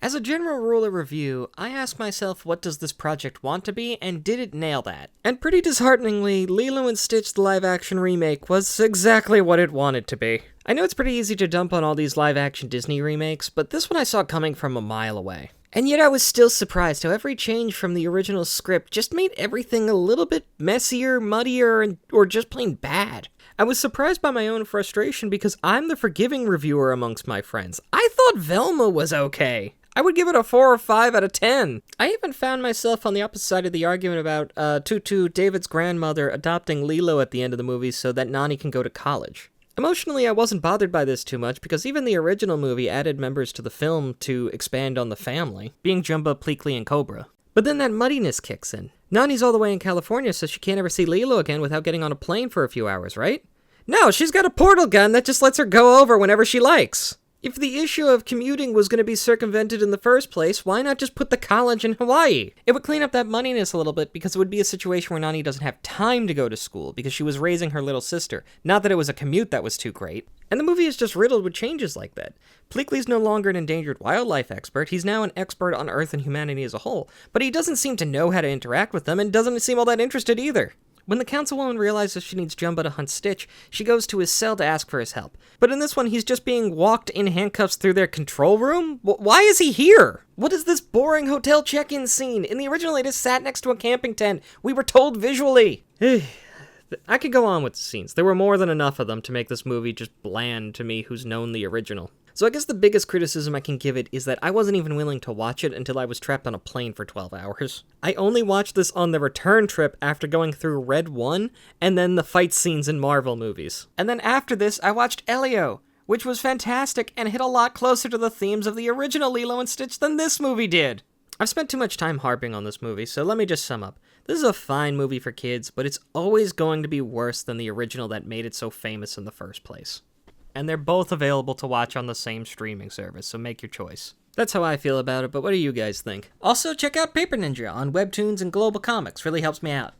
As a general rule of review, I ask myself what does this project want to be, and did it nail that? And pretty dishearteningly, Lilo & Stitch the live-action remake was exactly what it wanted to be. I know it's pretty easy to dump on all these live-action Disney remakes, but this one I saw coming from a mile away. And yet I was still surprised how every change from the original script just made everything a little bit messier, muddier, or just plain bad. I was surprised by my own frustration because I'm the forgiving reviewer amongst my friends. I thought Velma was okay. I would give it a 4 or 5 out of 10. I even found myself on the opposite side of the argument about Tutu, David's grandmother, adopting Lilo at the end of the movie so that Nani can go to college. Emotionally, I wasn't bothered by this too much because even the original movie added members to the film to expand on the family, being Jumba, Pleakley, and Cobra. But then that muddiness kicks in. Nani's all the way in California, so she can't ever see Lilo again without getting on a plane for a few hours, right? No, she's got a portal gun that just lets her go over whenever she likes. If the issue of commuting was going to be circumvented in the first place, why not just put the college in Hawaii? It would clean up that muddiness a little bit because it would be a situation where Nani doesn't have time to go to school because she was raising her little sister. Not that it was a commute that was too great. And the movie is just riddled with changes like that. Pleakley's no longer an endangered wildlife expert, he's now an expert on Earth and humanity as a whole, but he doesn't seem to know how to interact with them and doesn't seem all that interested either. When the councilwoman realizes she needs Jumba to hunt Stitch, she goes to his cell to ask for his help. But in this one, he's just being walked in handcuffs through their control room? Why is he here? What is this boring hotel check-in scene? In the original, he just sat next to a camping tent. We were told visually. I could go on with the scenes. There were more than enough of them to make this movie just bland to me who's known the original. So I guess the biggest criticism I can give it is that I wasn't even willing to watch it until I was trapped on a plane for 12 hours. I only watched this on the return trip after going through Red 1 and then the fight scenes in Marvel movies. And then after this, I watched Elio, which was fantastic and hit a lot closer to the themes of the original Lilo & Stitch than this movie did. I've spent too much time harping on this movie, so let me just sum up. This is a fine movie for kids, but it's always going to be worse than the original that made it so famous in the first place. And they're both available to watch on the same streaming service, so make your choice. That's how I feel about it, but what do you guys think? Also, check out Paper Ninja on Webtoons and Global Comics, really helps me out.